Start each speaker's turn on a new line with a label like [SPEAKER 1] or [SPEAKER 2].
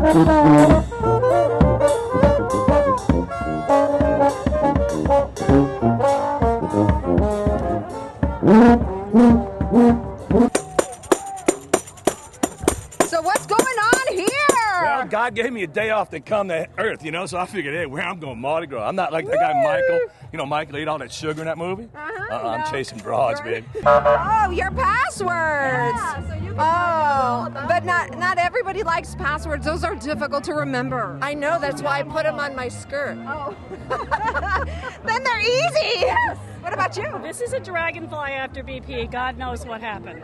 [SPEAKER 1] So what's going on here?
[SPEAKER 2] Well, God gave me a day off to come to Earth, you know, so I figured, hey, where I'm going, Mardi Gras. I'm not like that guy Michael. You know, Michael ate all that sugar in that movie? I'm chasing broads, baby.
[SPEAKER 1] Oh, your passwords.
[SPEAKER 3] Yeah, so you can
[SPEAKER 1] But not everybody likes passwords. Those are difficult to remember.
[SPEAKER 3] I know, that's why I put them on my skirt.
[SPEAKER 1] Oh. Then they're easy.
[SPEAKER 3] Yes.
[SPEAKER 1] What about you?
[SPEAKER 4] This is a dragonfly after BP. God knows what happened.